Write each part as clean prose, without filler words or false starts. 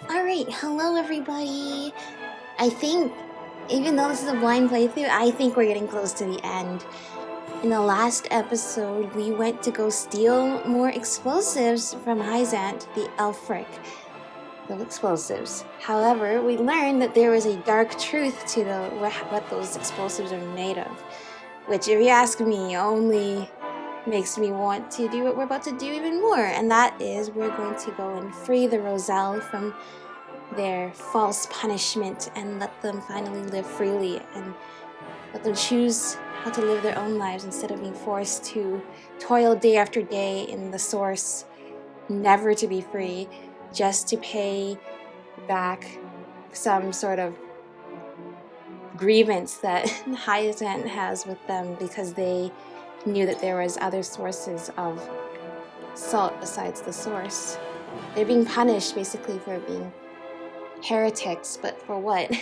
Alright, hello everybody. I think, even though this is a blind playthrough, I think we're getting close to the end. In the last episode, we went to go steal more explosives from Hyzant, the Elfric. The explosives. However, we learned that there is a dark truth to what those explosives are made of. Which, if you ask me, only makes me want to do what we're about to do even more. And that is, we're going to go and free the Roselle from their false punishment and let them finally live freely and let them choose how to live their own lives instead of being forced to toil day after day in the source, never to be free, just to pay back some sort of grievance that Hyzant has with them because they knew that there was other sources of salt besides the source. They're being punished basically for being heretics, but for what?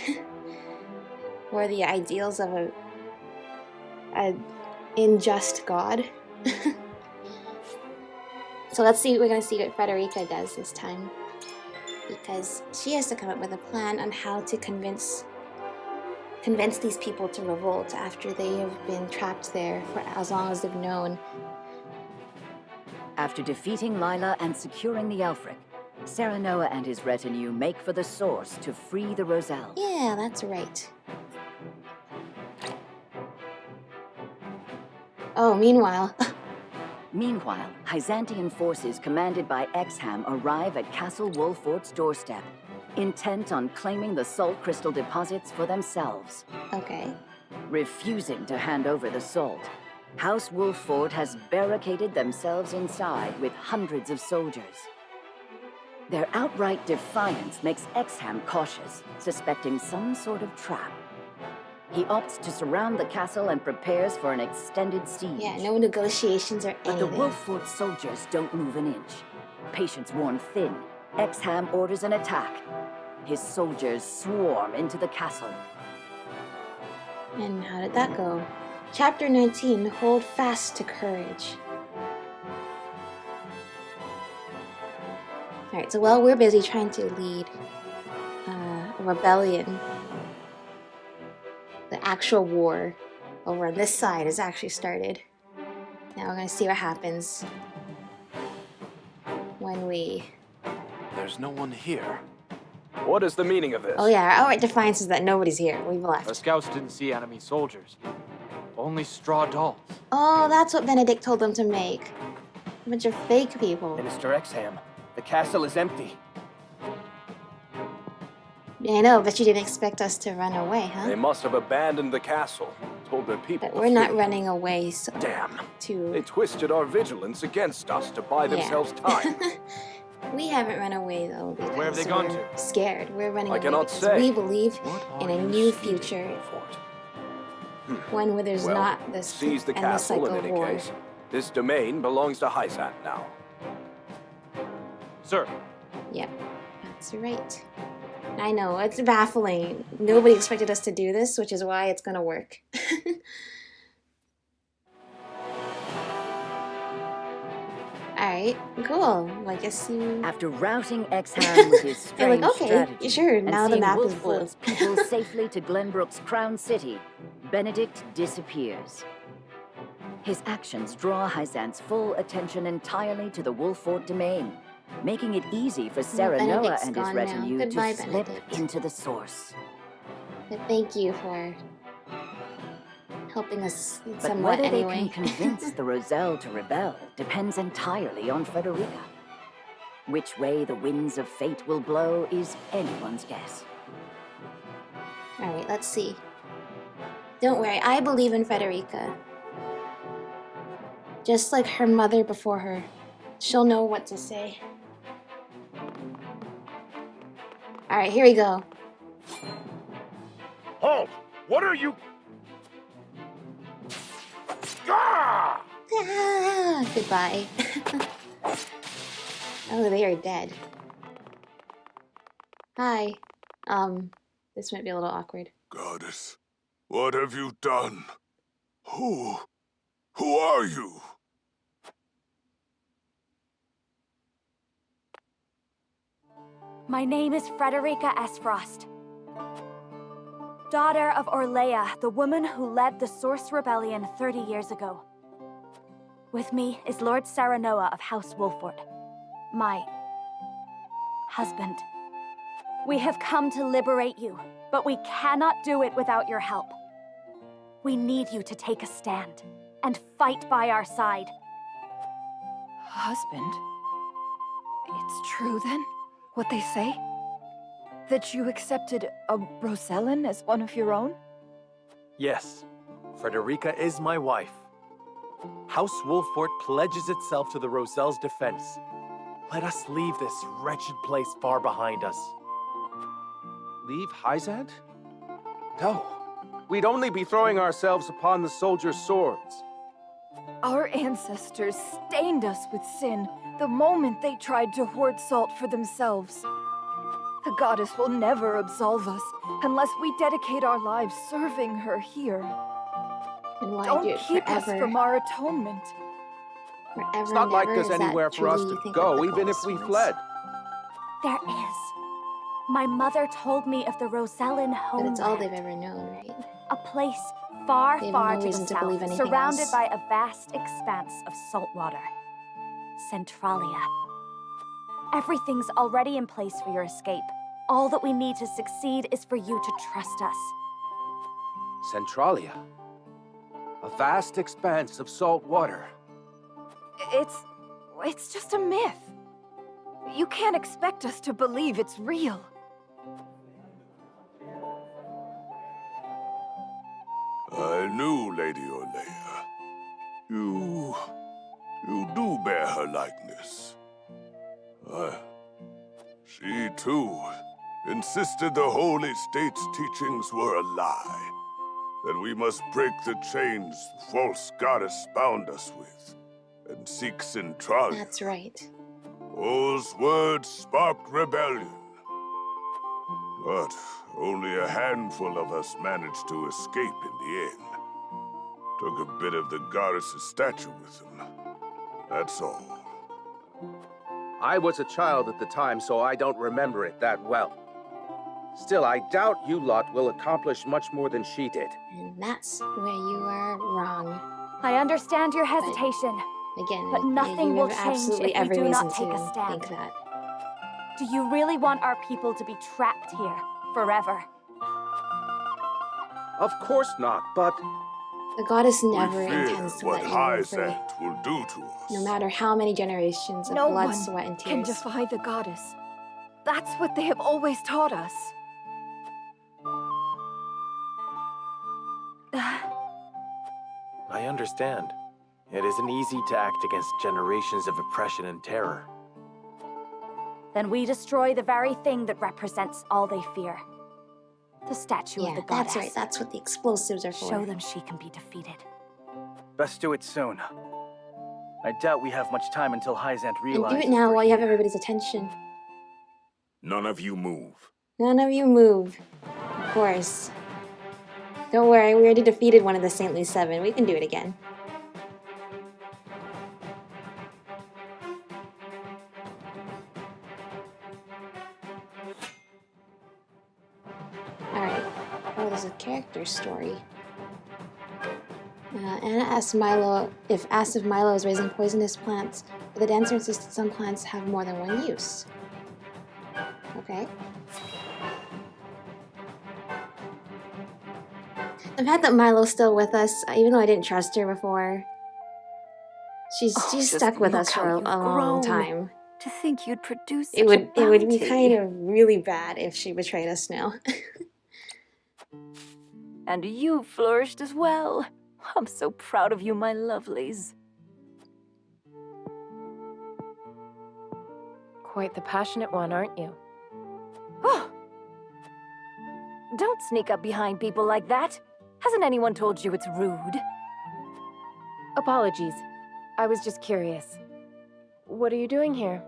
For the ideals of a unjust god. So let's see, we're gonna see what Frederica does this time, because she has to come up with a plan on how to convince these people to revolt after they have been trapped there for as long as they've known. After defeating Lila and securing the Elfric, Serenoa and his retinue make for the source to free the Roselle. Yeah, that's right. Oh, meanwhile... Meanwhile, Hyzantian forces commanded by Exham arrive at Castle Wolfort's doorstep, intent on claiming the salt crystal deposits for themselves. Okay. Refusing to hand over the salt, House Wolfort has barricaded themselves inside with hundreds of soldiers. Their outright defiance makes Exham cautious, suspecting some sort of trap. He opts to surround the castle and prepares for an extended siege. Yeah, no negotiations or anything. But the Wolfort soldiers don't move an inch. Patience worn thin, Exham orders an attack. His soldiers swarm into the castle. And how did that go? Chapter 19, Hold Fast to Courage. Alright, so while we're busy trying to lead a rebellion, the actual war over on this side has actually started. Now we're gonna see what happens when we... There's no one here. What is the meaning of this? Oh yeah, our outright defiance is that nobody's here. We've left. Our scouts didn't see enemy soldiers. Only straw dolls. Oh, that's what Benedict told them to make. A bunch of fake people. Minister Exham, the castle is empty. Yeah, I know, but you didn't expect us to run away, huh? They must have abandoned the castle, told their people. But we're not running away, so... Damn. To... They twisted our vigilance against us to buy themselves time. We haven't run away, though, because Where have they gone to? Scared. We're running away cannot because say. we believe What in are a you new scheming future. for? One where there's Well, not this seize the endless castle cycle in of any war. case. This domain belongs to Hyzant now. Sir, Yep, that's right. I know, it's baffling. Nobody expected us to do this, which is why it's gonna work. Alright, cool. Well, I guess you... After routing Exham with his You're like, strange okay, strategy sure, and now the seeing map is blue. Wolfort's people safely to Glenbrook's crown city, Benedict disappears. His actions draw Hyzant's full attention entirely to the Wolfort domain, making it easy for Serenoa Benedict's and his gone retinue now. Goodbye, to slip Benedict. into the source. But thank you for helping us But somewhat whether anyway. they can convince the Roselle to rebel depends entirely on Frederica. Which way the winds of fate will blow is anyone's guess. Alright, let's see. Don't worry, I believe in Frederica. Just like her mother before her. She'll know what to say. Alright, here we go. Halt! What are you... Ah! Ah, goodbye. Oh, they are dead. Hi. This might be a little awkward. Goddess, what have you done? Who are you? My name is Frederica S. Frost. Daughter of Orlea, the woman who led the Source Rebellion 30 years ago. With me is Lord Serenoa of House Wolford, my husband. We have come to liberate you, but we cannot do it without your help. We need you to take a stand and fight by our side. Husband? It's true then, what they say? That you accepted a Rosellen as one of your own? Yes, Frederica is my wife. House Wolfort pledges itself to the Roselle's defense. Let us leave this wretched place far behind us. Leave Hyzant? No. We'd only be throwing ourselves upon the soldiers' swords. Our ancestors stained us with sin the moment they tried to hoard salt for themselves. The goddess will never absolve us unless we dedicate our lives serving her here. And why do Don't it keep us forever? from our atonement. Forever It's not and like ever? there's Is that anywhere for us truly to you think go, what the even if goddess we wants? fled. There is. My mother told me of the Rosellen But it's all homeland. they've ever known, right? A place far, They have far no to reason the to believe south, anything surrounded else. by a vast expanse of salt water. Centralia. Everything's already in place for your escape. All that we need to succeed is for you to trust us. Centralia. A vast expanse of salt water. It's just a myth. You can't expect us to believe it's real. I knew Lady Orlea. You do bear her likeness. She, too, insisted the Holy State's teachings were a lie. That we must break the chains the false goddess bound us with, and seek Centralia. That's right. Those words sparked rebellion. But only a handful of us managed to escape in the end. Took a bit of the goddess's statue with them. That's all. I was a child at the time, so I don't remember it that well. Still, I doubt you lot will accomplish much more than she did. And that's where you are wrong. I understand your hesitation. Again, But nothing you will have change absolutely if we every do reason not take a to stand. think that. Do you really want our people to be trapped here forever? Of course not, but The goddess never We fear intends to what let you live free, Hyzant will do to us. no matter how many generations of No blood, one sweat, and can tears. defy the goddess. That's what they have always taught us. I understand. It isn't easy to act against generations of oppression and terror. Then we destroy the very thing that represents all they fear. The statue of Yeah, the goddess. that's right. That's what the explosives are for. Show them she can be defeated. Best do it soon. I doubt we have much time until Hyzant And realizes. do it now we're while you have here. everybody's attention. None of you move. None of you move. Of course. Don't worry, we already defeated one of the Saintly Seven. We can do it again. Alright. Oh, there's a character story. Anna asked Milo if Milo is raising poisonous plants, but the dancer insisted some plants have more than one use. Okay. The fact that Milo's still with us, even though I didn't trust her before, she's Just stuck with look us for how a you've long grown. time. To think you'd produce such It would a be bounty. kind of really bad if she betrayed us now. And you flourished as well. I'm so proud of you, my lovelies. Quite the passionate one, aren't you? Don't sneak up behind people like that. Hasn't anyone told you it's rude? Apologies. I was just curious. What are you doing here?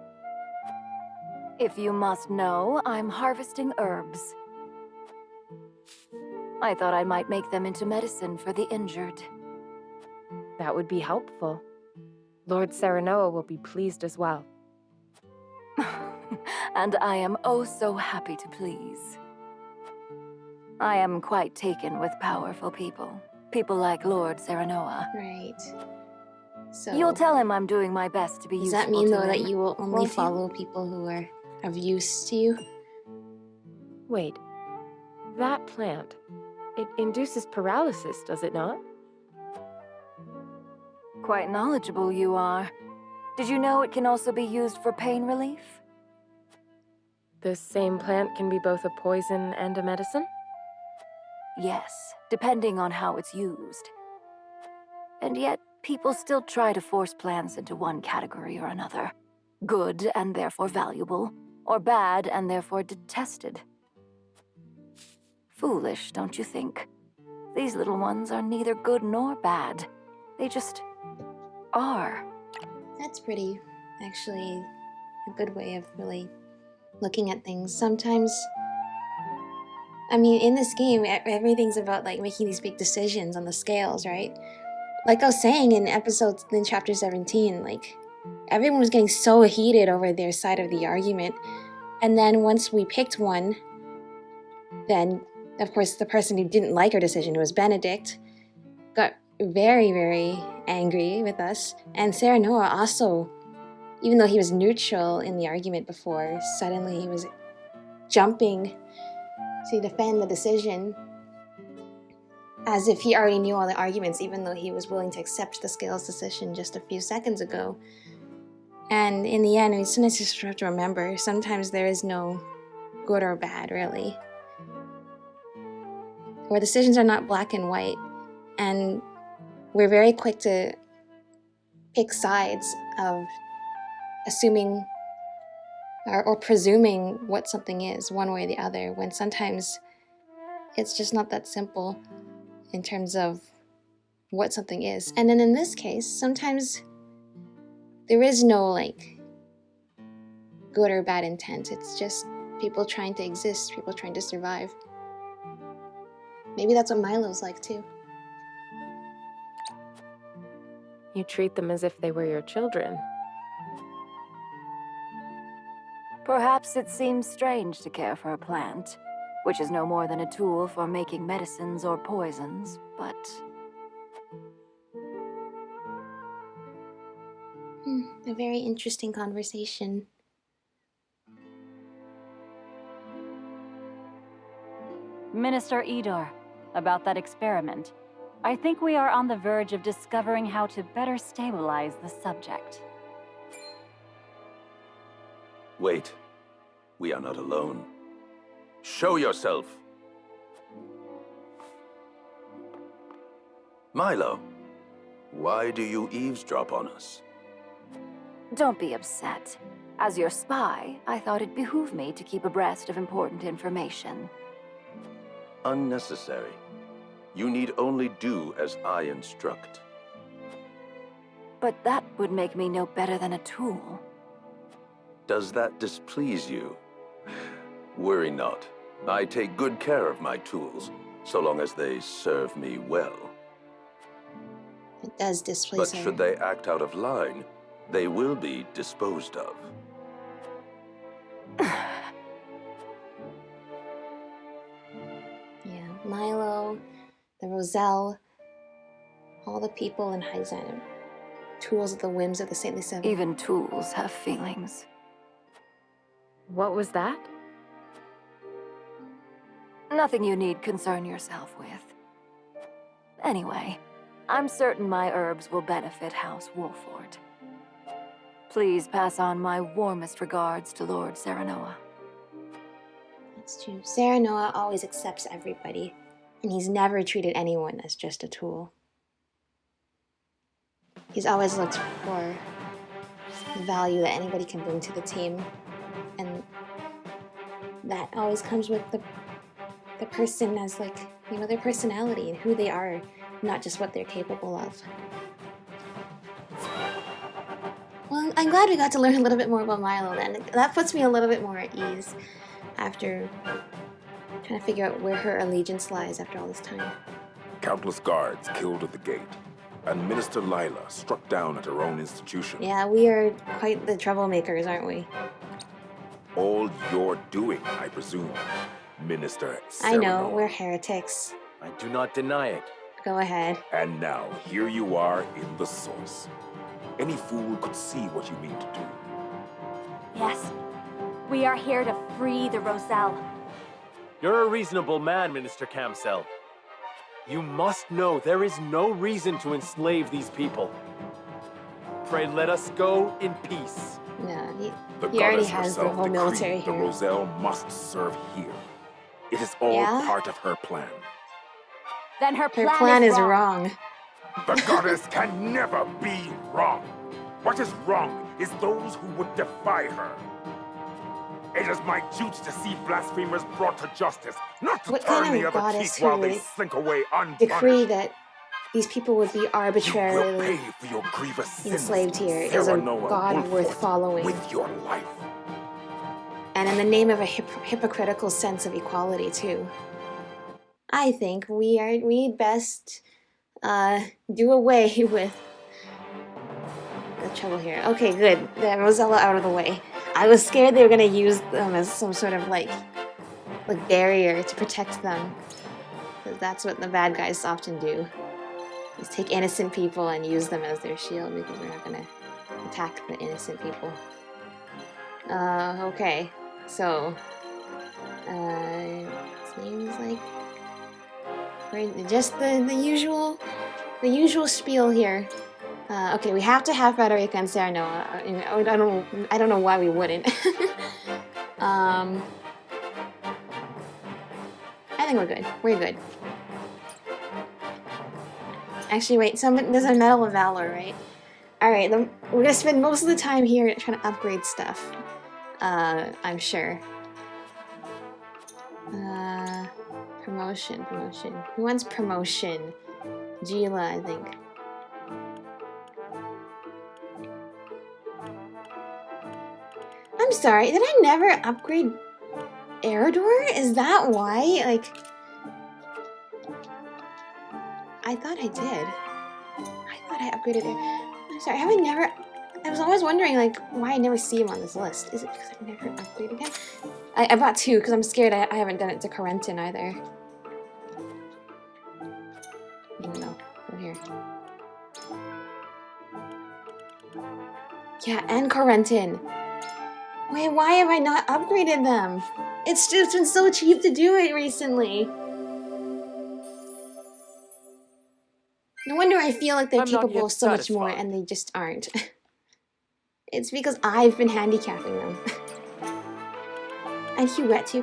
If you must know, I'm harvesting herbs. I thought I might make them into medicine for the injured. That would be helpful. Lord Serenoa will be pleased as well. And I am oh so happy to please. I am quite taken with powerful people. People like Lord Serenoa. Right. So You'll tell him I'm doing my best to be does useful that mean to though him, that you will only won't you? follow people who are of use to you? Wait. That plant. It induces paralysis, does it not? Quite knowledgeable you are. Did you know it can also be used for pain relief? The same plant can be both a poison and a medicine? Yes, depending on how it's used. And yet, people still try to force plants into one category or another. Good and therefore valuable, or bad and therefore detested. Foolish, don't you think? These little ones are neither good nor bad. They just are. That's pretty, actually, a good way of really looking at things. Sometimes, I mean, in this game, everything's about like making these big decisions on the scales, right? Like I was saying in chapter 17, like everyone was getting so heated over their side of the argument. And then once we picked one, then of course the person who didn't like our decision, who was Benedict, got very, very angry with us. And Serenoa also, even though he was neutral in the argument before, suddenly he was jumping to defend the decision as if he already knew all the arguments, even though he was willing to accept the scales decision just a few seconds ago. And in the end, I mean, sometimes you just have to remember, sometimes there is no good or bad, really. Or decisions are not black and white. And we're very quick to pick sides of assuming or presuming what something is, one way or the other, when sometimes it's just not that simple in terms of what something is. And then in this case, sometimes there is no like good or bad intent. It's just people trying to exist, people trying to survive. Maybe that's what Milo's like too. You treat them as if they were your children. Perhaps it seems strange to care for a plant, which is no more than a tool for making medicines or poisons, but... A very interesting conversation. Minister Idor, about that experiment. I think we are on the verge of discovering how to better stabilize the subject. Wait. We are not alone. Show yourself! Milo, why do you eavesdrop on us? Don't be upset. As your spy, I thought it behooved me to keep abreast of important information. Unnecessary. You need only do as I instruct. But that would make me no better than a tool. Does that displease you? Worry not. I take good care of my tools, so long as they serve me well. It does displease But her. should they act out of line, they will be disposed of. Yeah, Milo, the Roselle, all the people in Hyzan, tools at the whims of the Saintly Seven. Even tools have feelings. What was that? Nothing you need concern yourself with. Anyway, I'm certain my herbs will benefit House Wolford. Please pass on my warmest regards to Lord Serenoa. That's true. Serenoa always accepts everybody, and he's never treated anyone as just a tool. He's always looked for the value that anybody can bring to the team, and that always comes with the person as like, you know, their personality and who they are, not just what they're capable of. Well, I'm glad we got to learn a little bit more about Milo then. That puts me a little bit more at ease after trying to figure out where her allegiance lies after all this time. Countless guards killed at the gate, and Minister Lila struck down at her own institution. Yeah, we are quite the troublemakers, aren't we? all your doing, I presume, Minister I know, Serenor. we're heretics. I do not deny it. Go ahead. And now, here you are in the source. Any fool could see what you mean to do. Yes. We are here to free the Roselle. You're a reasonable man, Minister Camsell. You must know there is no reason to enslave these people. Pray let us go in peace. No, The he already goddess has the herself whole decreed military the here. Roselle must serve here. It is all Yeah? part of her plan. Then her Her plan is wrong. The goddess can never be wrong. What is wrong is those who would defy her. It is my duty to see blasphemers brought to justice, not to What turn kind the of other goddess cheek who while they would slink away decree unpunished. that these people would be You will arbitrarily pay for your grievous sins, enslaved here is a Serenor god worth Wolfort, following. with your life. And in the name of a hypocritical sense of equality, too. I think we best do away with the trouble here. Okay, good. The Rosella out of the way. I was scared they were gonna use them as some sort of like barrier to protect them, because that's what the bad guys often do. Is take innocent people and use them as their shield because they're not gonna attack the innocent people. Okay. So, seems like we're just the usual spiel here. Okay, we have to have Frederica and Serenor. I don't know why we wouldn't. I think we're good. We're good. Actually, wait. There's a Medal of Valor, right? All right. We're gonna spend most of the time here trying to upgrade stuff. I'm sure. Promotion. Who wants promotion? Gila, I think. I'm sorry, did I never upgrade Eridor? Is that why? Like, I thought I did. I thought I upgraded it. I'm sorry, have I never... I was always wondering, like, why I never see him on this list. Is it because I never upgraded him? I bought 2, because I'm scared I haven't done it to Corentin either. No, over here. Yeah, and Corentin. Wait, why have I not upgraded them? It's just been so cheap to do it recently. No wonder I feel like they're capable of so much more and they just aren't. It's because I've been handicapping them. And Huguette too.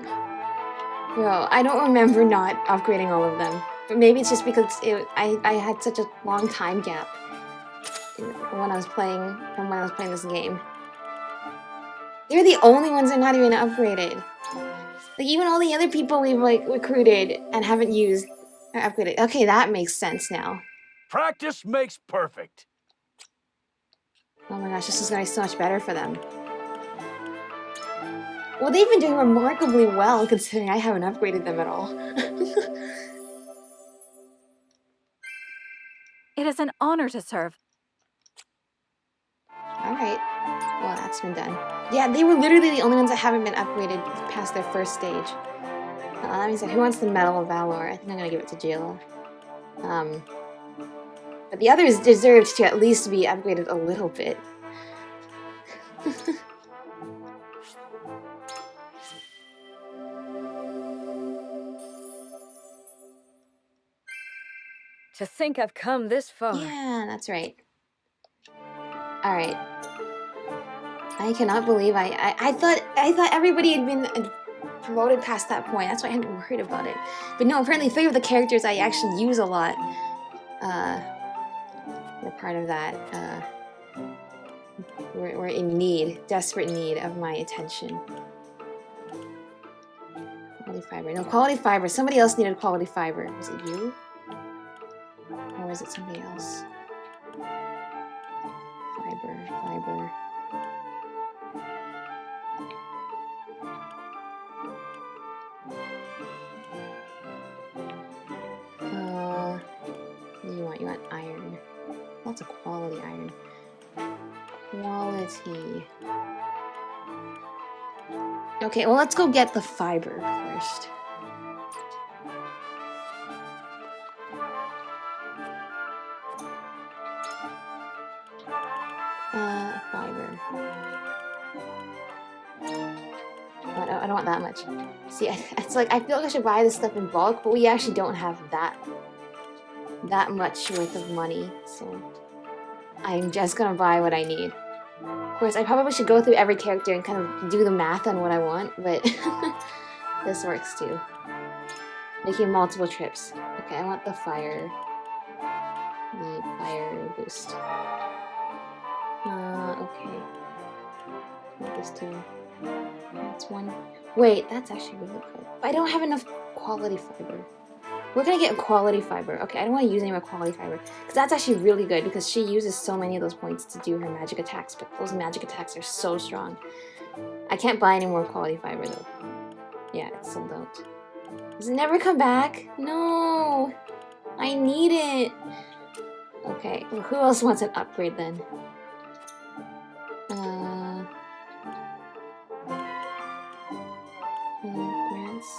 Bro, I don't remember not upgrading all of them. But maybe it's just because I had such a long time gap from when I was playing this game. They're the only ones that are not even upgraded. Like, even all the other people we've, like, recruited and haven't used are upgraded. Okay, that makes sense now. Practice makes perfect. Oh my gosh, this is gonna be so much better for them. Well, they've been doing remarkably well, considering I haven't upgraded them at all. It is an honor to serve. Alright. Well, that's been done. Yeah, they were literally the only ones that haven't been upgraded past their first stage. That means that who wants the Medal of Valor? I think I'm gonna give it to Jayla. But the others deserved to at least be upgraded a little bit. To think I've come this far. Yeah, that's right. Alright. I cannot believe I thought everybody had been promoted past that point. That's why I hadn't worried about it. But no, apparently 3 of the characters I actually use a lot were part of that. We're in need, desperate need of my attention. Quality fiber. No, quality fiber. Somebody else needed quality fiber. Was it you? Or was it somebody else? Fiber. What do you want? You want iron. Lots of quality iron. Quality. Okay, well, let's go get the fiber first. Fiber. I don't want that much. See, it's like I feel like I should buy this stuff in bulk, but we actually don't have that much worth of money, so I'm just gonna buy what I need. Of course, I probably should go through every character and kind of do the math on what I want, but this works too. Making multiple trips. Okay, I want the fire boost. Okay. I want this too. That's one. Wait, that's actually really good. I don't have enough quality fiber. We're gonna get quality fiber. Okay, I don't want to use any more quality fiber. Because that's actually really good, because she uses so many of those points to do her magic attacks, but those magic attacks are so strong. I can't buy any more quality fiber, though. Yeah, it's sold out. Does it never come back? No! I need it! Okay, well, who else wants an upgrade, then? Grants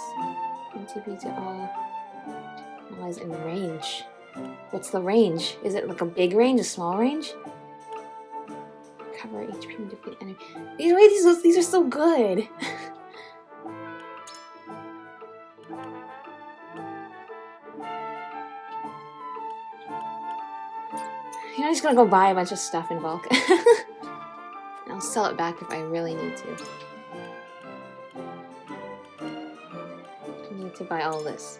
NTP to all allies in range. What's the range? Is it like a big range, a small range? Cover HP and defeat enemy. These are so good. You know, I'm just gonna go buy a bunch of stuff in bulk. I'll sell it back if I really need to. I need to buy all this.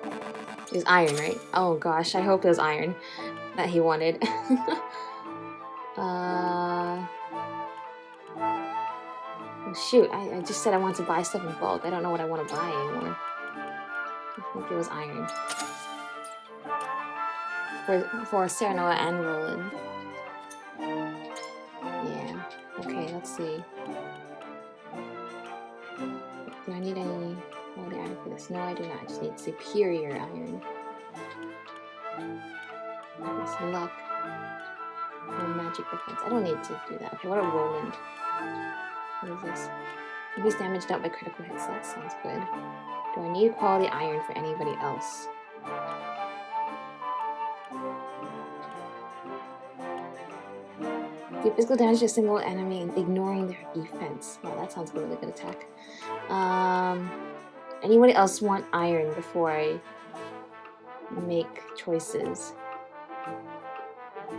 It was iron, right? Oh gosh, I hope it was iron that he wanted. Oh shoot, I just said I want to buy stuff in bulk. I don't know what I want to buy anymore. I think it was iron. For Serenoa and Roland. Yeah. Okay, let's see. Do I need any quality iron for this? No, I do not. I just need superior iron. This luck. Or magic defense. I don't need to do that. Okay, what about Roland? What is this? Increase damage dealt by critical hits. That sounds good. Do I need quality iron for anybody else? Do physical damage to a single enemy, ignoring their defense. Wow, that sounds like a really good attack. Anybody else want iron before I make choices? I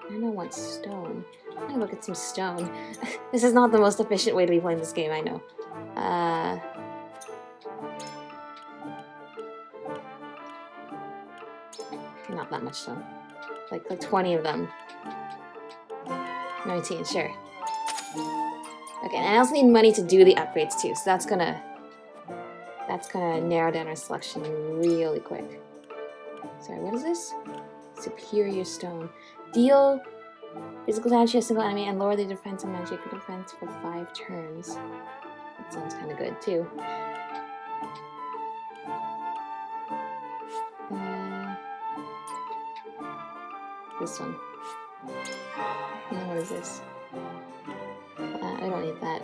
don't want stone. I'm gonna look at some stone. This is not the most efficient way to be playing this game, I know. Not that much stone. Like 20 of them. 19, sure. Okay, and I also need money to do the upgrades too, so that's gonna narrow down our selection really quick. Sorry, what is this? Superior stone. Deal physical damage to a single enemy and lower the defense and magic defense for 5 turns. That sounds kind of good too. This one. And what is this? I don't need that.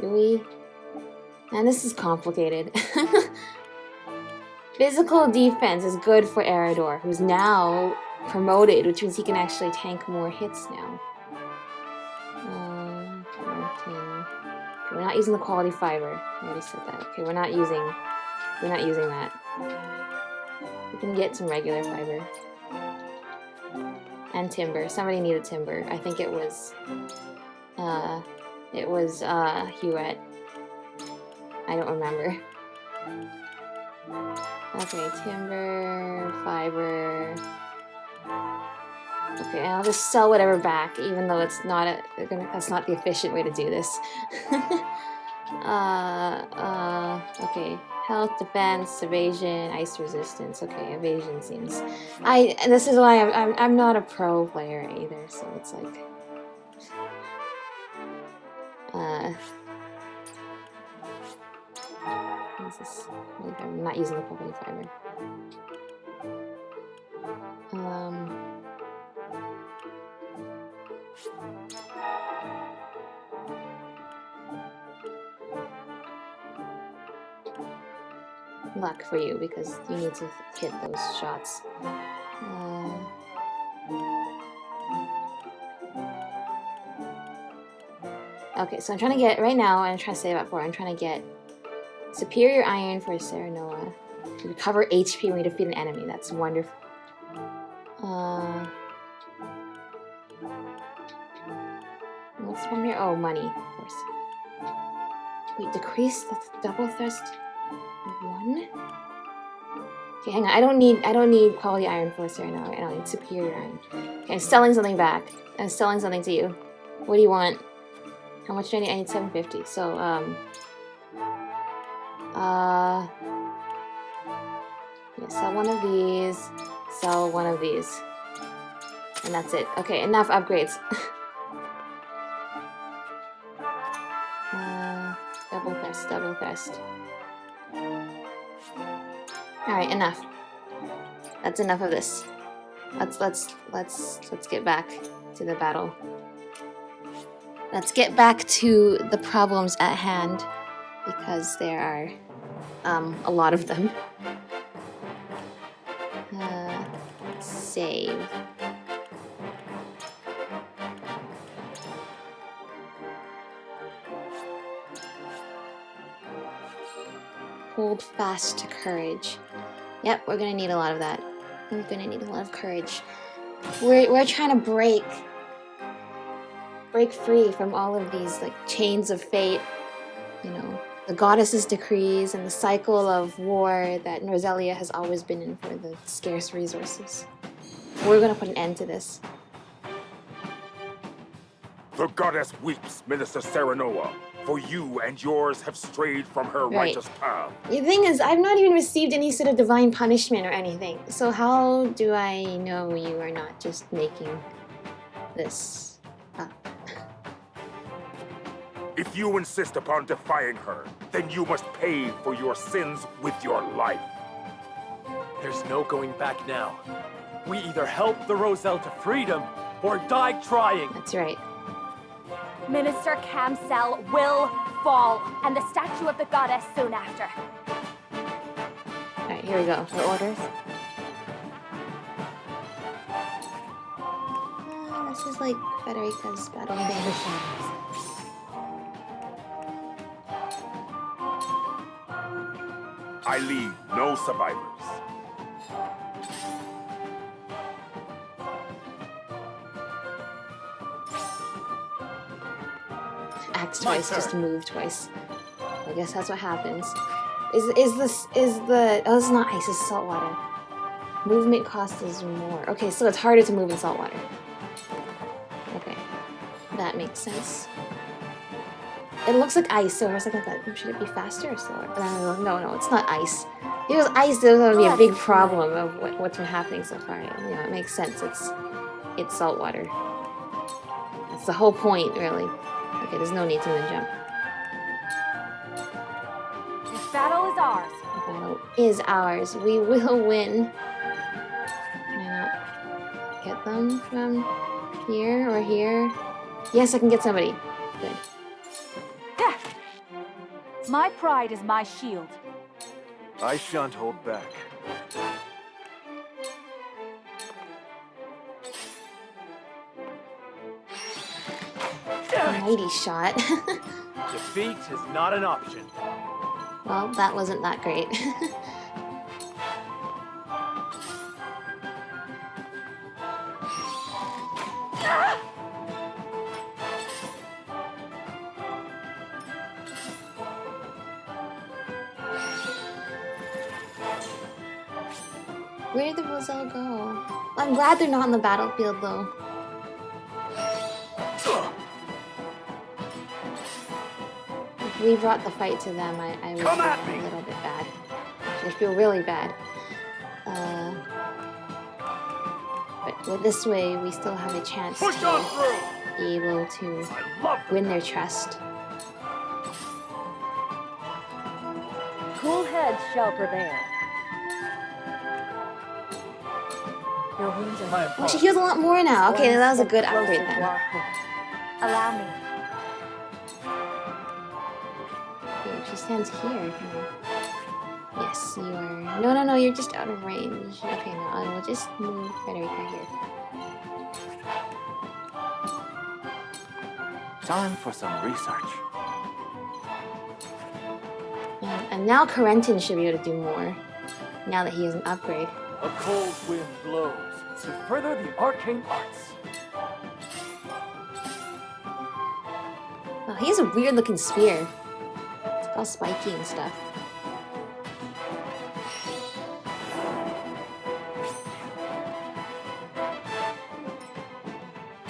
Do we? And this is complicated. Physical defense is good for Erador, who's now promoted, which means he can actually tank more hits now. 14. Okay, we're not using the quality fiber. I already said that. Okay, we're not using that. We can get some regular fiber. And timber. Somebody needed timber. I think it was Huette. I don't remember. Okay, timber, fiber. Okay, and I'll just sell whatever back, even though it's not that's not the efficient way to do this. Okay, health, defense, evasion, ice resistance. Okay, evasion seems. This is why I'm not a pro player either, so it's like. What is this? I'm not using the quality fiber. luck for you because you need to hit those shots. Okay, so I'm trying to get, right now, I'm trying to save up for, I'm trying to get Superior Iron for Serenoa. To recover HP when you defeat an enemy. That's wonderful. What's from here? Oh, money, of course. Wait, decrease the double thrust 1? Okay, hang on. I don't need quality iron for Serenoa. I don't need superior iron. Okay, I'm selling something back. I'm selling something to you. What do you want? How much do I need? I need 750. So, yeah, sell one of these, sell one of these. And that's it. Okay, enough upgrades. Double thrust, double thrust. Alright, enough. That's enough of this. Let's get back to the battle. Let's get back to the problems at hand, because there are a lot of them. Save. Hold fast to courage. Yep, we're gonna need a lot of that. We're gonna need a lot of courage. We're trying to break free from all of these like chains of fate. You know, the goddess's decrees and the cycle of war that Norzelia has always been in for the scarce resources. We're gonna put an end to this. The goddess weeps, Minister Serenoa, for you and yours have strayed from her righteous path. The thing is, I've not even received any sort of divine punishment or anything. So how do I know you are not just making this up? If you insist upon defying her, then you must pay for your sins with your life. There's no going back now. We either help the Roselle to freedom or die trying. That's right. Minister Camsel will fall, and the statue of the goddess soon after. Alright, here we go. For orders. This is like Federica's battle thing. I leave no survivors. Act twice, just move twice. I guess that's what happens. Oh, this is not ice, it's salt water. Movement cost is more. Okay, so it's harder to move in salt water. Okay, that makes sense. It looks like ice, so for a second I thought, should it be faster or slower? No, it's not ice. If it was ice, there would be a big problem of what's been happening so far. Yeah, it makes sense. It's salt water. That's the whole point, really. Okay, there's no need to even jump. This battle is ours. The battle is ours. We will win. Can I not get them from here or here? Yes, I can get somebody. Good. My pride is my shield. I shan't hold back. Mighty shot. Defeat is not an option. Well, that wasn't that great. Where did the Roselle go? I'm glad they're not on the battlefield, though. If we brought the fight to them, I would feel a little bit bad. I feel really bad. But with this way, we still have a chance to be able to win their trust. Cool heads shall prevail. Your wounds are Oh, she heals a lot more now. Okay, that was a good upgrade then. Allow me. Okay, she stands here. Yes. you are... No, you're just out of range. Okay, no, I will just move Frederica here. Time for some research. And now Corentin should be able to do more, now that he has an upgrade. A cold wind blows to further the arcane arts. Oh, he has a weird looking spear. It's all spiky and stuff.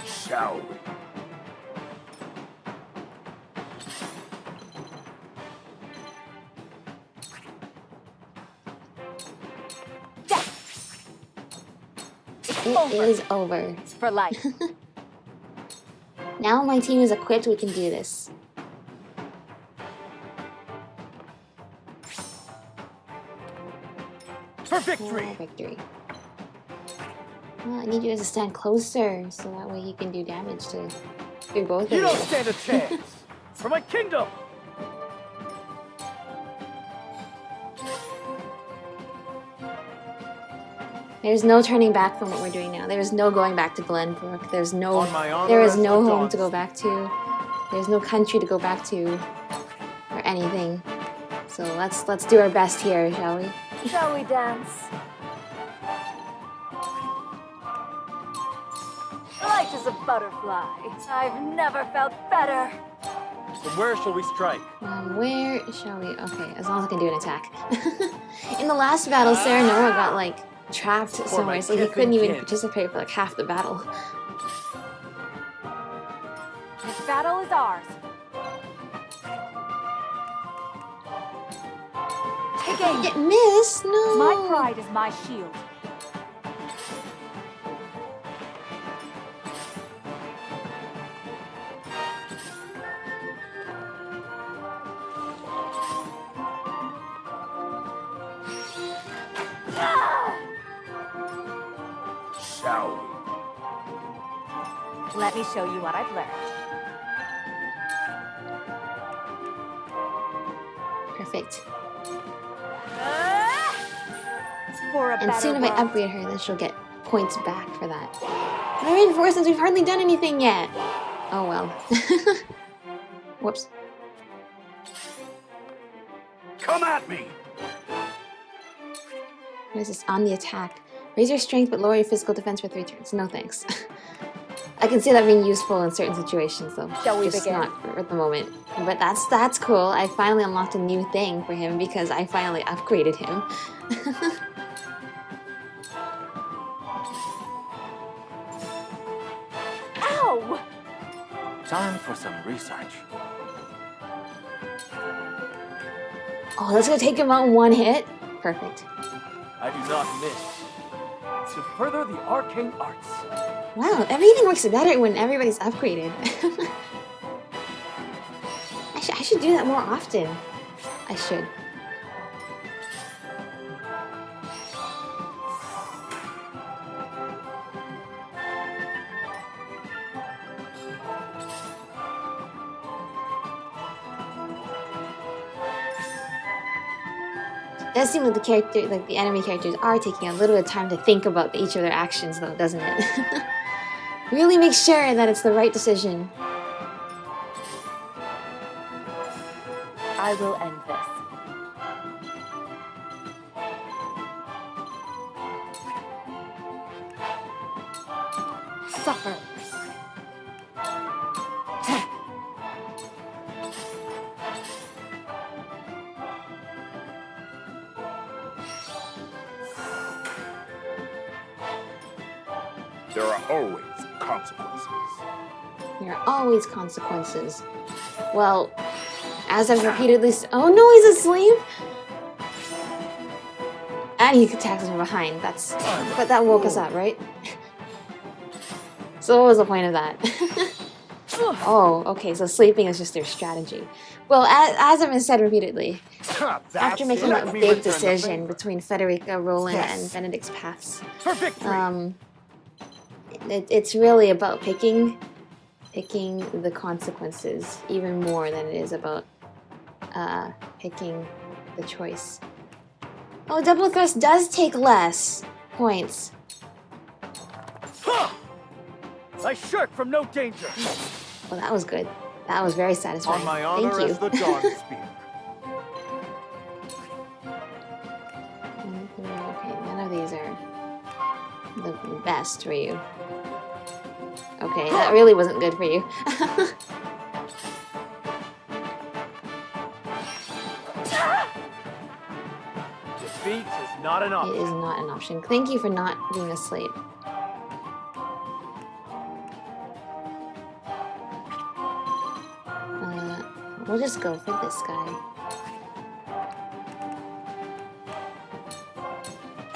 Shall we? It is over. For life. Now my team is equipped, we can do this. For victory! Victory. Well, I need you guys to stand closer, so that way he can do damage to both of you. You don't stand a chance! For my kingdom! There's no turning back from what we're doing now. There's no going back to Glenbrook. There's no... On my honor There is as no the home dawn. to go back to. There's no country to go back to. Or anything. So let's do our best here, shall we? Shall we dance? Light as a butterfly. I've never felt better. So where shall we strike? Where shall we... Okay, as long as I can do an attack. In the last battle, Sarah got, like, trapped somewhere, so he kith couldn't and even kin. participate for, like, half the battle. This battle is ours. Take aim. It missed? No! My pride is my shield. Shall we? Let me show you what I've learned. Perfect. For a And better soon if I world. upgrade her, then she'll get points back for that. My reinforcements, we've hardly done anything yet! Oh well. Whoops. Come at me! What is this? On the attack. Raise your strength but lower your physical defense for 3 turns. No thanks. I can see that being useful in certain situations though. Shall we Just begin? not at the moment. But that's cool. I finally unlocked a new thing for him because I finally upgraded him. Ow! Time for some research. Oh, that's gonna take him out in one hit? Perfect. I do not miss. To further the arcane arts. Wow, everything works better when everybody's upgraded. I should do that more often. I should. It does seem like the enemy characters are taking a little bit of time to think about each of their actions, though, doesn't it? Really make sure that it's the right decision. I will end this. Suffer. There are always consequences. There are always consequences. Well, as I've repeatedly oh no, he's asleep! And he attacks us from behind. But that woke us up, right? So what was the point of that? Oh, okay, so sleeping is just their strategy. Well, as I've been said repeatedly, after making a big decision between Federica, Roland, and Benedict's paths, For victory! it's really about picking the consequences even more than it is about picking the choice. Oh, double thrust does take less points. I shirk from no danger. Well, that was good. That was very satisfying. On my Thank honor you. as the Dawn Spear. Okay, none of these are the best for you. Okay, that really wasn't good for you. Defeat is not an It option. is not an option. Thank you for not being asleep. We'll just go for this guy.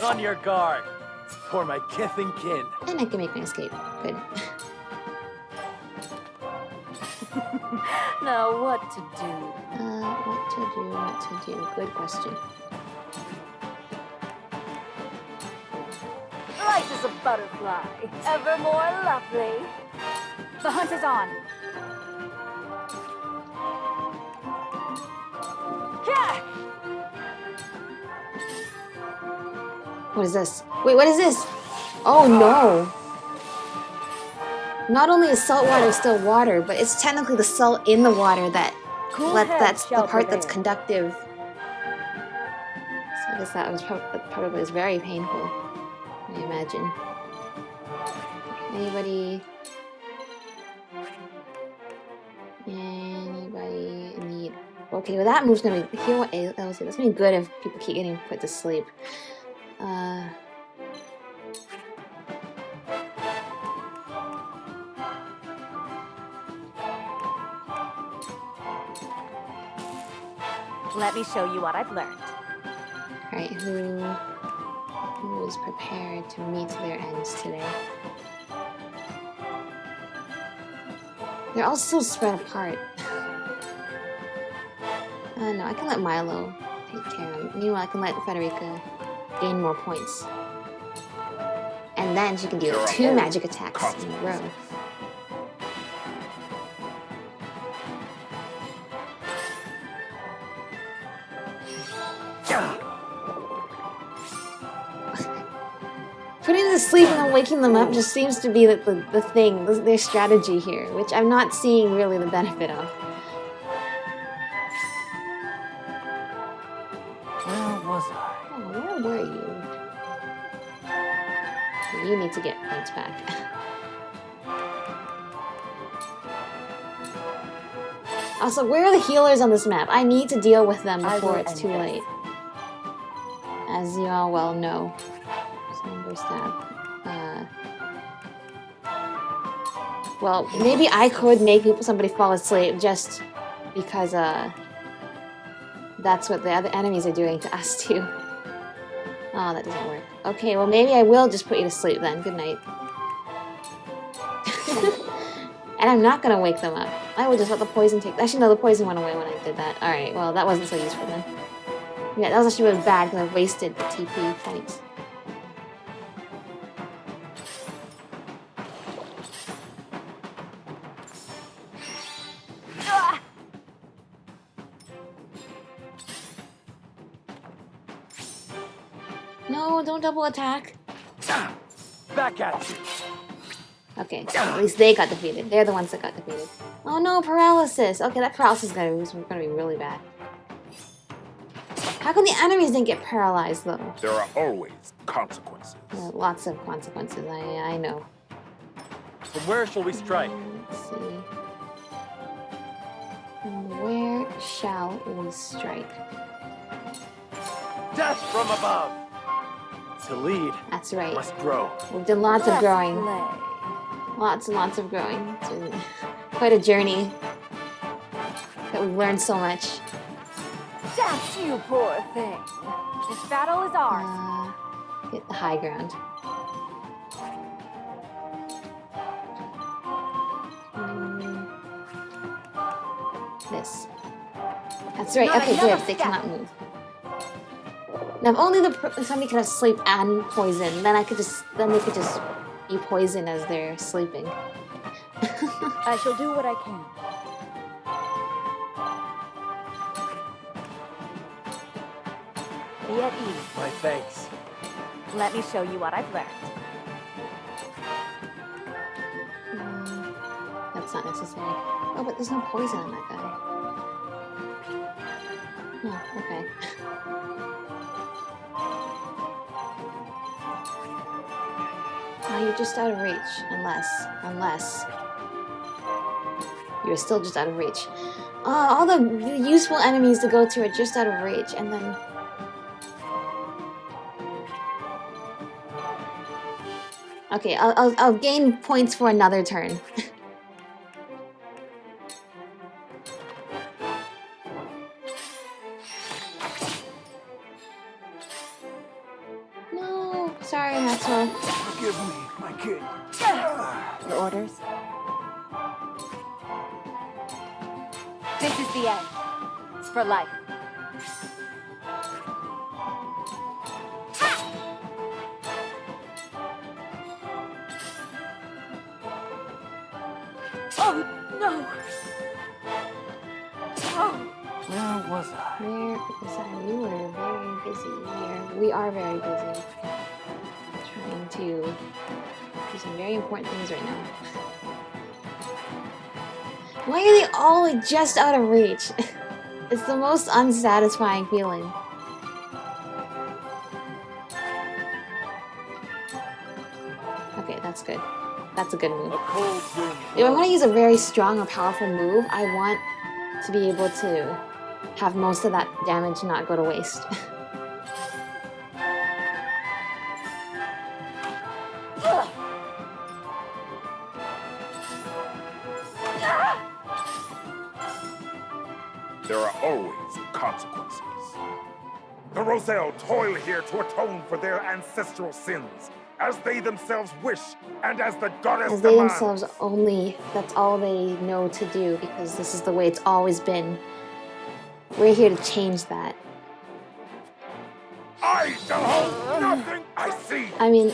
On your guard. For my kith and kin. And I can make my escape. Good. Now what to do? What to do? Good question. Light as a butterfly, ever more lovely. The hunt is on. Yeah! What is this? Wait, what is this? Oh no! Not only is salt water still water, but it's technically the salt in the water that that's the part that's conductive. So I guess that was probably was very painful. I imagine. Anybody need? Okay, well that move's gonna be here. What else? That's gonna be good if people keep getting put to sleep. Let me show you what I've learned. Alright, who is prepared to meet their ends today? They're all so spread apart. No, I can let Milo take care of them. Meanwhile, I can let Frederica gain more points. And then she can deal 2 magic attacks in a row. Putting them to sleep and then waking them up just seems to be the thing, their strategy here, which I'm not seeing really the benefit of. Where was I? Oh, where were you? You need to get points back. Also, where are the healers on this map? I need to deal with them before it's too late. As you all well know. Somber stab. Well, maybe I could make somebody fall asleep just because that's what the other enemies are doing to us too. Oh, that doesn't work. Okay, well maybe I will just put you to sleep then. Good night. And I'm not gonna wake them up. I will just let the poison take... Actually, no, the poison went away when I did that. Alright, well, that wasn't so useful then. Yeah, that was actually really bad because I wasted the TP points. No, don't double attack. Back at you. Okay, so at least they got defeated. They're the ones that got defeated. Oh no, paralysis! Okay, that paralysis is gonna be really bad. How come the enemies didn't get paralyzed though? There are always consequences. Lots of consequences, I know. From where shall we strike? Let's see. Where shall we strike? Death from above! To lead, That's right. must grow. We've done lots of growing. Lots and lots of growing. It's been quite a journey. That we've learned so much. That's you, poor thing. This battle is ours. Get the high ground. This. That's right. Okay, good. They cannot move. Now, if only somebody could have sleep and poison, then they could just be poisoned as they're sleeping. I shall do what I can. be at ease. My thanks. Let me show you what I've learned. That's not necessary. Oh, but there's no poison on that guy. Oh, okay. Oh, you're just out of reach. Unless... You're still just out of reach. All the useful enemies to go to are just out of reach, and then... Okay, I'll gain points for another turn. No, sorry, Maxwell. Forgive me, my kid. Your orders? This is the end. It's for life. Oh, no! Oh! Where was I? We were very busy. We are very busy. Trying to do some very important things right now. Why are they all like just out of reach? It's the most unsatisfying feeling. Okay, that's good. That's a good move. If I want to use a very strong or powerful move, I want to be able to have most of that damage not go to waste. There are always consequences. The Roselle toil here to atone for their ancestral sins, as they themselves wish, and as the goddess As they demands. themselves only, that's all they know to do, because this is the way it's always been. We're here to change that. I shall hold nothing I see. I mean,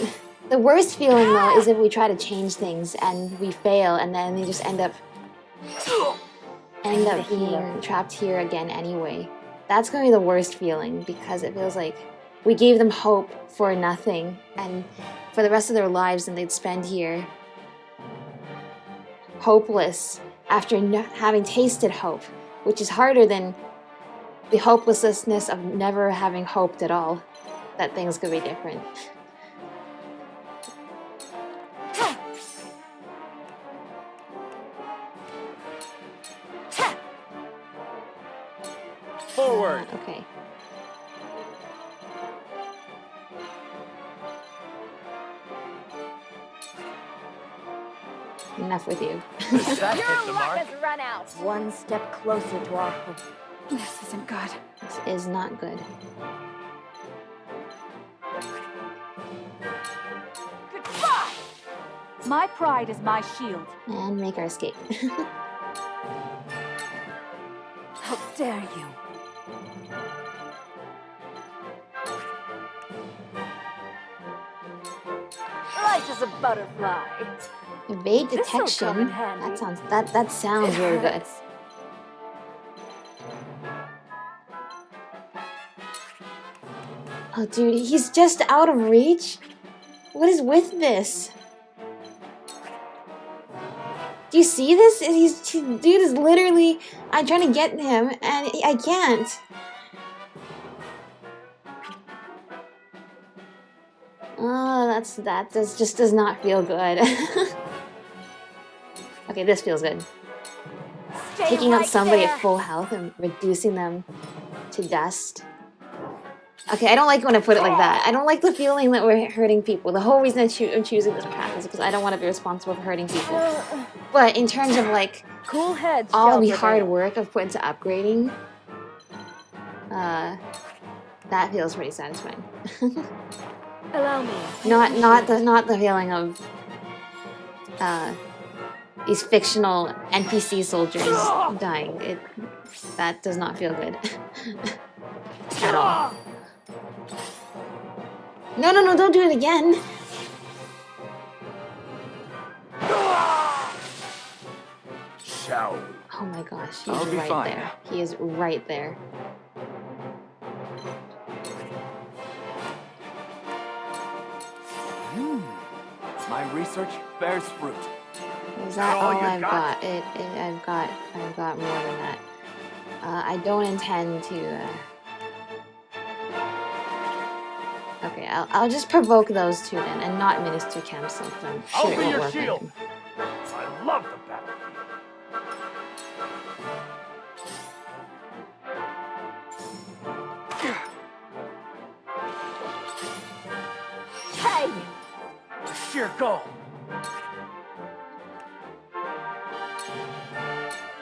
the worst feeling though is if we try to change things and we fail, and then they just end up being trapped here again anyway. That's going to be the worst feeling, because it feels like we gave them hope for nothing, and for the rest of their lives, and they'd spend here hopeless after having tasted hope, which is harder than the hopelessness of never having hoped at all that things could be different. Forward! Okay. Enough with you. That hit the mark. Has run out. One step closer to our hope. This isn't good. This is not good. Goodbye! My pride is my shield. And make our escape. How dare you? Light as a butterfly. Evade This'll come detection. in handy. That sounds really good. Oh, dude, he's just out of reach? What is with this? Do you see this? Dude is literally... I'm trying to get him, and I can't. Oh, that just does not feel good. Okay, this feels good. Stay Taking out right somebody there. at full health and reducing them to dust. Okay, I don't like when I put it like that. I don't like the feeling that we're hurting people. The whole reason I'm choosing this path is because I don't want to be responsible for hurting people. But in terms of like Cool heads. all shall the prevail. hard work I've put into upgrading, that feels pretty satisfying. Allow me. not the feeling of these fictional NPC soldiers dying. That does not feel good at all. No, don't do it again. Shall Oh my gosh, I'll he's be right fine. there. He is right there. My research bears fruit. Is that all I've got? I've got more than that. I don't intend to. Okay, I'll just provoke those two then, and not Minister Camsel. I'm sure it won't work on him. I love the battlefield. Hey! Sheer goal.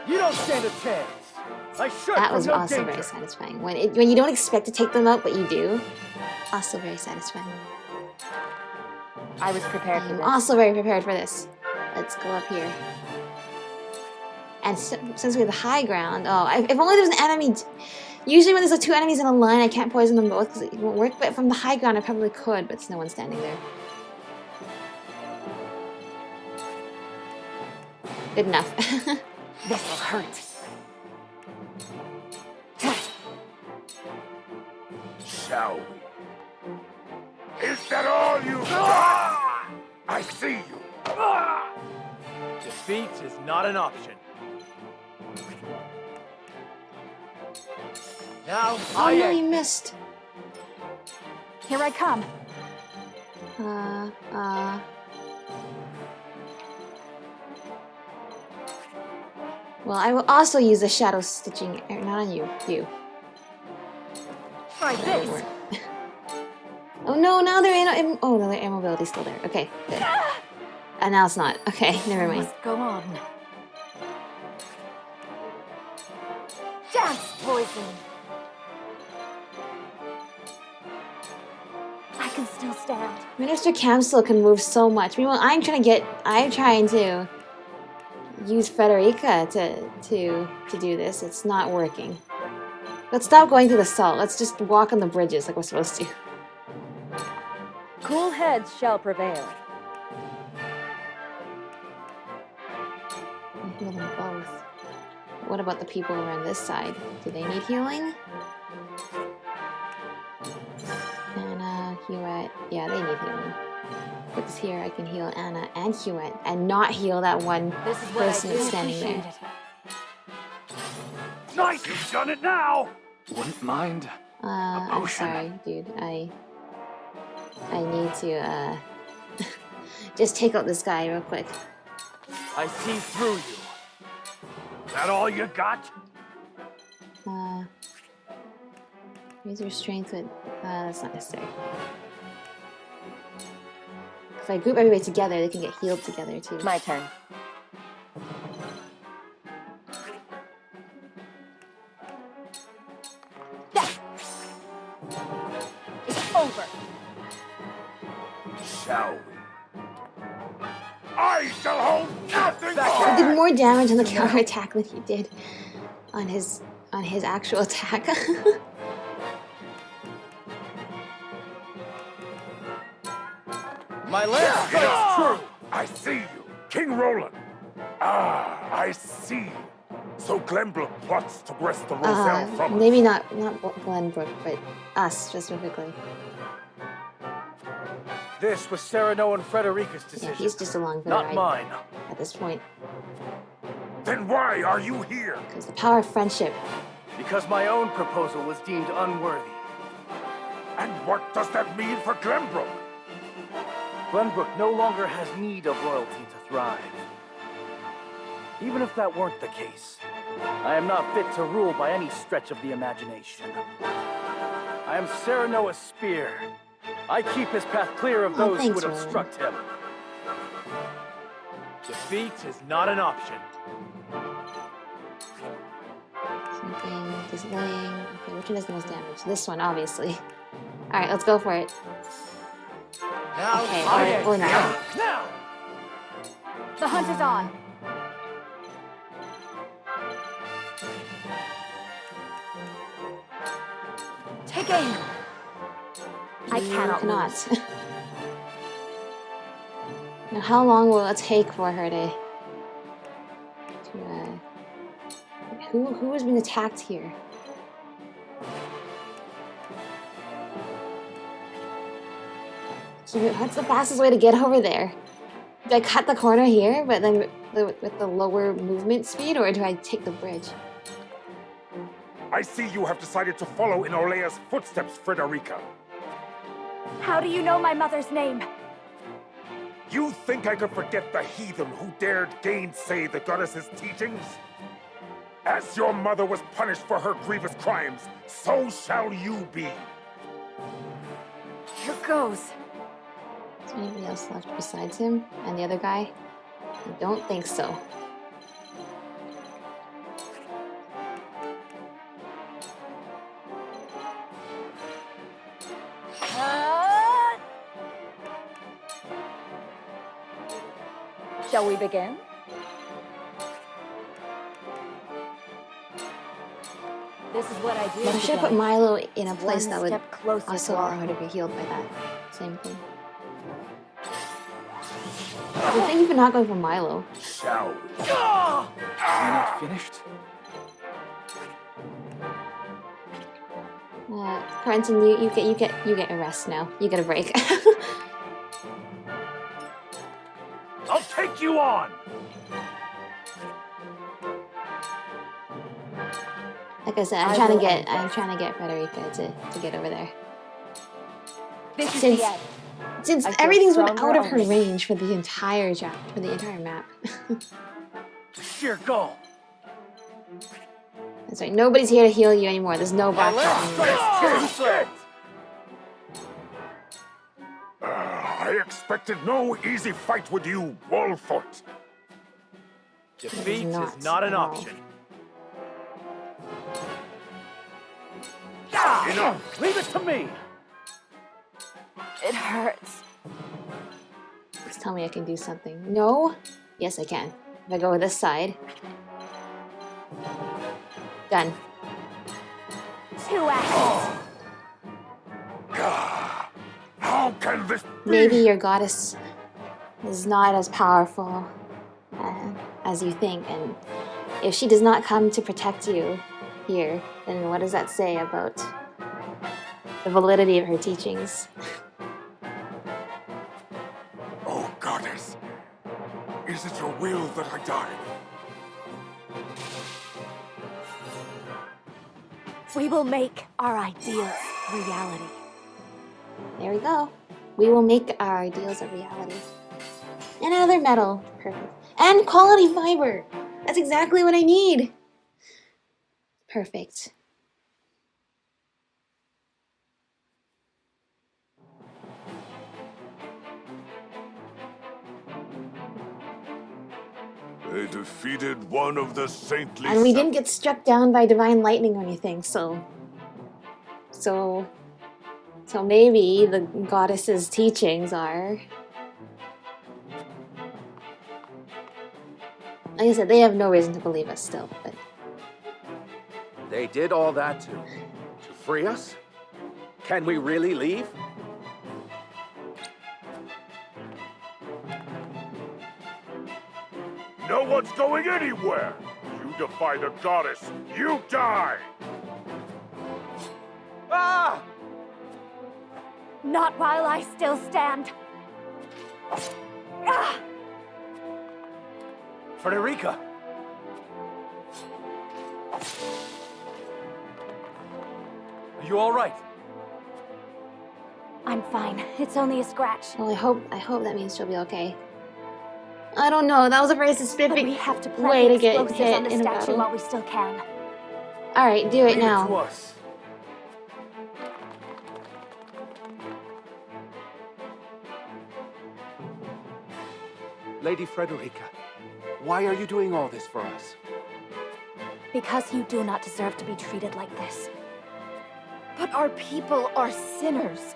You don't stand a chance. I should. That was from no also danger. very satisfying. When you don't expect to take them out, but you do. Also very satisfying. I was prepared for I'm this. also very prepared for this. Let's go up here. And since we have the high ground, if only there was an enemy. Usually when there's two enemies in a line, I can't poison them both because it won't work. But from the high ground, I probably could, but there's no one standing there. Good enough. This'll hurt. Shall we? Is that all you got? I see you. Defeat is not an option. Now, Oh no, you missed. Here I come. Well, I will also use a shadow stitching. Not on you. You. Try this. Oh no, now they're oh no, their air mobility's still there. Okay, good. And now it's not. Okay, never mind. Must go on. Dance poison. I can still stand. Minister Camsel can move so much. Meanwhile, I'm trying to use Frederica to do this. It's not working. Let's stop going through the salt. Let's just walk on the bridges like we're supposed to. Cool heads shall prevail. I heal them both. What about the people around this side? Do they need healing? Anna, Hewitt. Yeah, they need healing. Put this here, I can heal Anna and Hewitt and not heal that one person that's standing there. Nice, you've done it now. Wouldn't mind. I'm sorry, dude. I need to just take out this guy real quick. I see through you. Is that all you got? Raise your strength with that's not necessary. If I group everybody together, they can get healed together too. My turn. It's over. Shall we? I shall hold nothing He back. did more damage on the counter attack than he did on his actual attack. My lance It is strikes true. true. I see you. King Roland. Ah, I see. So Glenbrook plots to wrest the Roselle from us. Maybe not Glenbrook, but us specifically. This was Sereno and Frederica's decision. Yeah, he's just along for the not ride mine. at this point. Then why are you here? Because the power of friendship. Because my own proposal was deemed unworthy. And what does that mean for Glenbrook? Glenbrook no longer has need of royalty to thrive. Even if that weren't the case, I am not fit to rule by any stretch of the imagination. I am Serenoa's spear. I keep his path clear of those who thanks, would Roland. obstruct him. Defeat is not an option. Something dislaying. Okay, which one does the most damage? This one, obviously. Alright, let's go for it. Now, Okay, or not. Now! The hunt is on. Take aim. I cannot lose. Now, how long will it take for her to who is being attacked here? So what's the fastest way to get over there? do I cut the corner here, but then with the lower movement speed, or do I take the bridge? I see you have decided to follow in Orlea's footsteps, Frederica. How do you know my mother's name? You think I could forget the heathen who dared gainsay the goddess's teachings? As your mother was punished for her grievous crimes, so shall you be. Here goes. Is there anybody else left besides him and the other guy? I don't think so. Shall we begin? This is what I do. But I should put Milo in a place One that would step closer also to allow our her to be healed by that. Same thing. Well, thank you for not going for Milo. Shall we? Are we not finished? Prenton, you get a rest now. You get a break. I'll take you on! Like I said, I'm trying to get Frederica to get over there. This is Since the end. since I feel everything's been stronger out of her already. range for the entire map. Sheer goal! That's right. Nobody's here to heal you anymore. There's no backtracking. Perfect! I expected no easy fight with you, Wolfort. Defeat not is not an at all. option. Enough! Leave it to me! It hurts. Please tell me I can do something. No? Yes, I can. If I go with this side. Done. 2 actions. How can this be? Maybe your goddess is not as powerful as you think, and if she does not come to protect you here, then what does that say about the validity of her teachings? Oh, goddess. Is it your will that I die? We will make our ideals reality. There we go. We will make our ideals a reality. And another medal. Perfect. And quality fiber. That's exactly what I need. Perfect. They defeated one of the saintly. And we didn't get struck down by divine lightning or anything, so maybe the goddess's teachings are... Like I said, they have no reason to believe us still, but... They did all that to free us? Can we really leave? No one's going anywhere! You defy the goddess, you die! Ah! Not while I still stand. Ah! Frederica! Are you all right? I'm fine. It's only a scratch. Well, I hope that means she'll be okay. I don't know, that was a very But specific we have to way plant to get explosives hit on the in a statue battle. while we still can. Alright, do it Leave it to now. us. Lady Frederica, why are you doing all this for us? Because you do not deserve to be treated like this. But our people are sinners.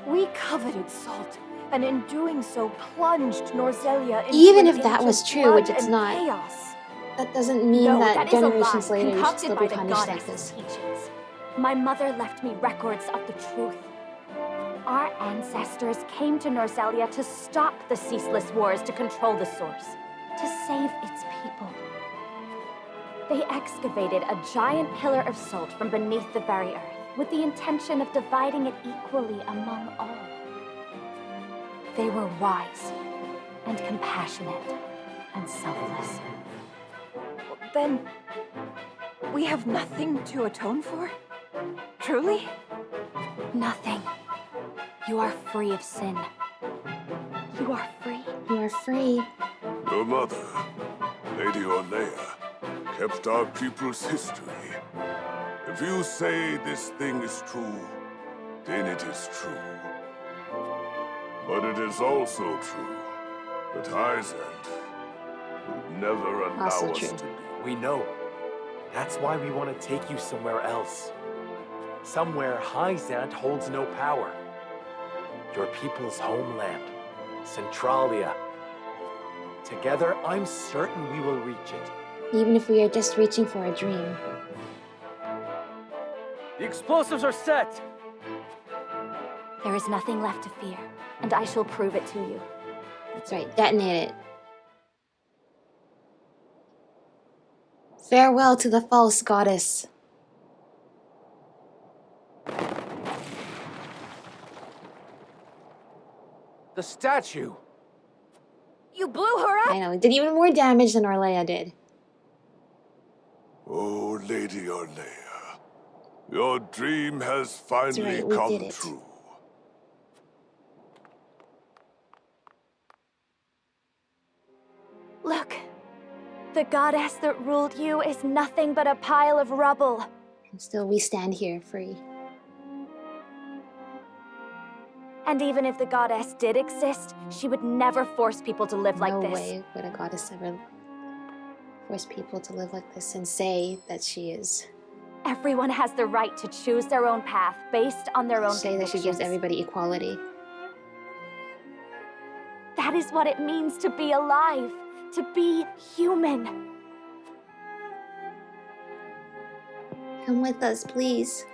We coveted salt, and in doing so plunged Norzelia into Even an if that age was of true, which blood it's and not. chaos. That doesn't mean No, that that is a generations lie, later you should concocted still by be the punished like goddess's this. teachings. My mother left me records of the truth. Our ancestors came to Norzelia to stop the ceaseless wars to control the source, to save its people. They excavated a giant pillar of salt from beneath the very earth, with the intention of dividing it equally among all. They were wise. and compassionate and selfless. Then... we have nothing to atone for? Truly? Nothing. You are free of sin. You are free. You are free. Your mother, Lady Orlea, kept our people's history. If you say this thing is true, then it is true. But it is also true that Hyzant would never allow Also us true. to be. We know. That's why we want to take you somewhere else. Somewhere Hyzant holds no power. Your people's homeland, Centralia. Together, I'm certain we will reach it. Even if we are just reaching for a dream. The explosives are set! There is nothing left to fear, and I shall prove it to you. That's right, detonate it. Farewell to the false goddess. The statue! You blew her up! I know, it did even more damage than Orlea did. Oh, Lady Orlea, your dream has finally right, we come did it. true. Look. The goddess that ruled you is nothing but a pile of rubble. And still we stand here free. And even if the goddess did exist, she would never force people to live like No this. way would a goddess ever force people to live like this and say that she is. Everyone has the right to choose their own path based on their own Say that she gives everybody equality. That is what it means to be alive, to be human. Come with us, please.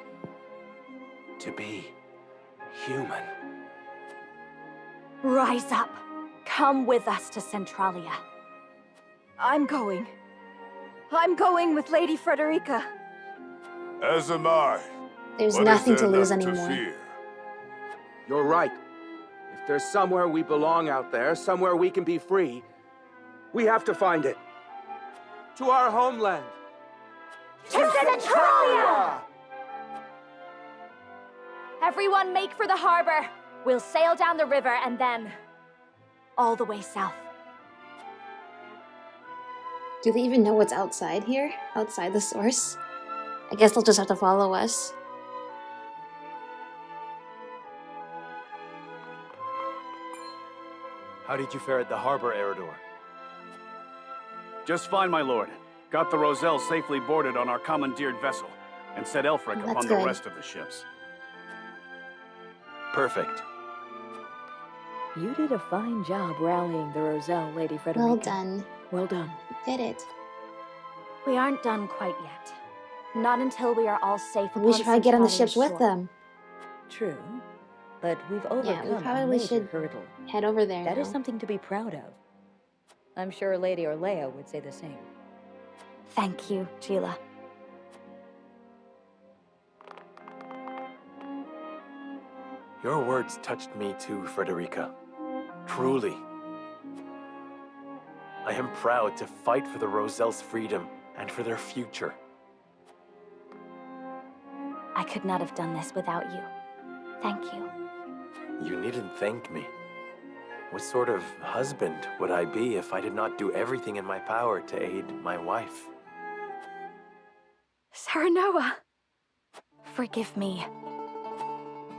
To be human. Rise up. Come with us to Centralia. I'm going. I'm going with Lady Frederica. As am I. There's What is nothing to there lose left anymore. fear? You're right. If there's somewhere we belong out there, somewhere we can be free, we have to find it. To our homeland. To Centralia! Everyone make for the harbor. We'll sail down the river and then all the way south. Do they even know what's outside here? Outside the source? I guess they'll just have to follow us. How did you fare at the harbor, Eridor? Just fine, my lord. Got the Roselle safely boarded on our commandeered vessel, and set Elfric That's upon good. the rest of the ships. Perfect. You did a fine job rallying the Roselle, Lady Frederica. Well done. Well done. Did it. We aren't done quite yet. Not until we are all safe upon We should probably get on the Centralia's ships with shore. them. True. But we've overcome Yeah, we a probably major should hurdle. head over there That is now. something to be proud of. I'm sure Lady Orlea would say the same. Thank you, Gila. Your words touched me too, Frederica. Truly. I am proud to fight for the Roselle's freedom and for their future. I could not have done this without you. Thank you. You needn't thank me. What sort of husband would I be if I did not do everything in my power to aid my wife? Saranoa! Forgive me.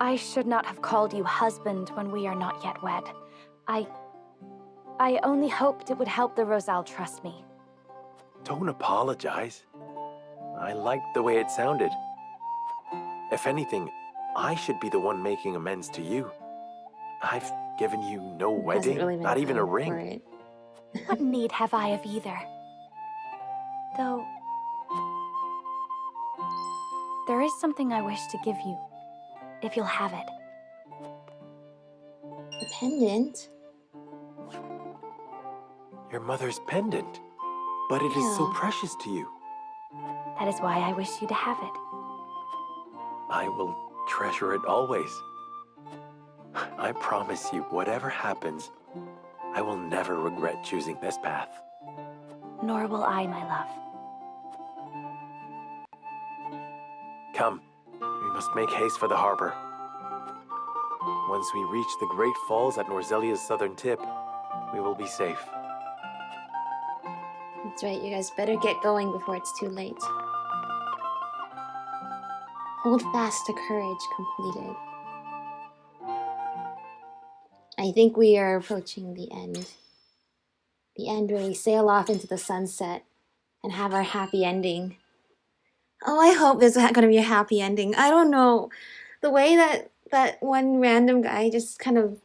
I should not have called you husband when we are not yet wed. I only hoped it would help the Roselle trust me. Don't apologize. I liked the way it sounded. If anything, I should be the one making amends to you. I've given you no wedding, Hasn't really been not even a time for ring. it. What need have I of either? Though... there is something I wish to give you, if you'll have it. A pendant? Your mother's pendant. But it is so Yeah. precious to you. That is why I wish you to have it. I will treasure it always. I promise you, whatever happens, I will never regret choosing this path. Nor will I, my love. Come, we must make haste for the harbor. Once we reach the Great Falls at Norzelia's southern tip, we will be safe. That's right, you guys better get going before it's too late. Hold fast to courage completed. I think we are approaching the end. The end where we sail off into the sunset and have our happy ending. Oh, I hope there's going to be a happy ending. I don't know. The way that one random guy just kind of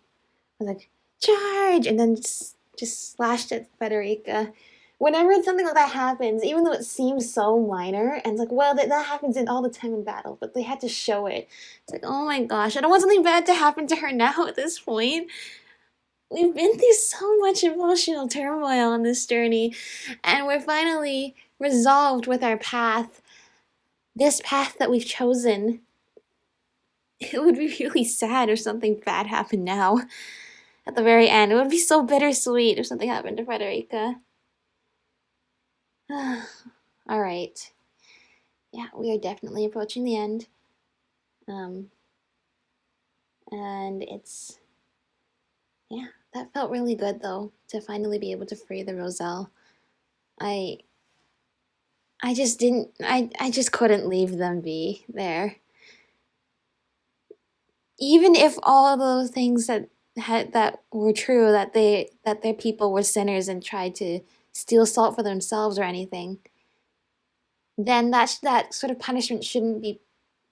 was like, charge! And then just slashed at Frederica. Whenever something like that happens, even though it seems so minor, and it's like, well, that happens all the time in battle, but they had to show it. It's like, oh my gosh, I don't want something bad to happen to her now at this point. We've been through so much emotional turmoil on this journey, and we're finally resolved with our path. This path that we've chosen. It would be really sad if something bad happened now. At the very end, it would be so bittersweet if something happened to Frederica. Alright. Yeah, we are definitely approaching the end. And it's... yeah, that felt really good though, to finally be able to free the Roselle. I just didn't... I just couldn't leave them be there. Even if all of those things that were true, that their people were sinners and tried to steal salt for themselves or anything, then that sort of punishment shouldn't be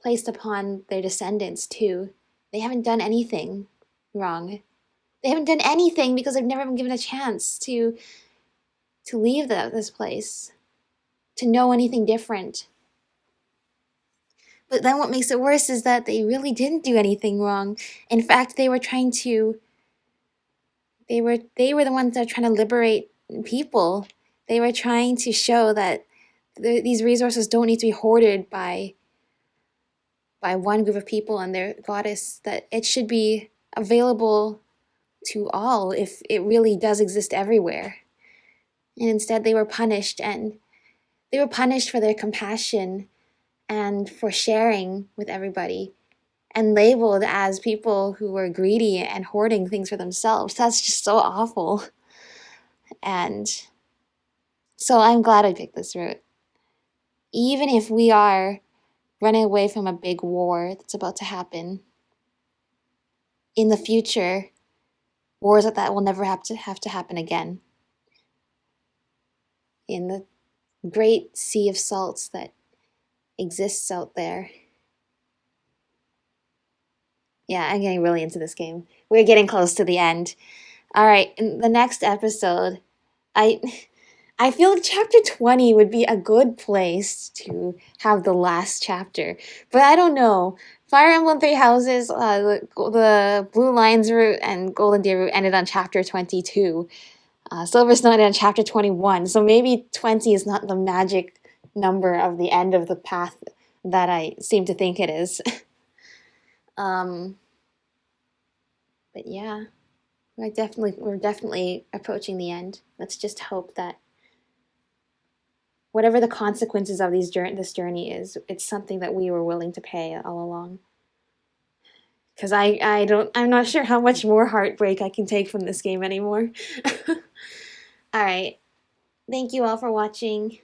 placed upon their descendants too. They haven't done anything wrong. They haven't done anything because they've never been given a chance to leave this place, to know anything different. But then what makes it worse is that they really didn't do anything wrong. In fact, they were trying to... They were the ones that were trying to liberate people. They were trying to show that these resources don't need to be hoarded by one group of people and their goddess, that it should be available to all if it really does exist everywhere. And instead they were punished, and they were punished for their compassion and for sharing with everybody, and labeled as people who were greedy and hoarding things for themselves. That's just so awful. And so I'm glad I picked this route. Even if we are running away from a big war that's about to happen, in the future, wars like that will never have to happen again. In the great sea of salts that exists out there. Yeah, I'm getting really into this game. We're getting close to the end. All right, in the next episode, I feel like chapter 20 would be a good place to have the last chapter. But I don't know. Fire Emblem Three Houses, the Blue Lions route and Golden Deer route ended on chapter 22. Silver Snow ended on chapter 21. So maybe 20 is not the magic number of the end of the path that I seem to think it is. But yeah, we're definitely approaching the end. Let's just hope that whatever the consequences of this journey is, it's something that we were willing to pay all along. Because I'm not sure how much more heartbreak I can take from this game anymore. Alright, thank you all for watching,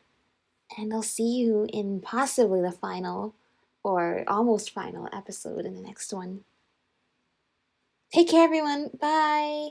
and I'll see you in possibly the final, or almost final episode in the next one. Take care everyone, bye!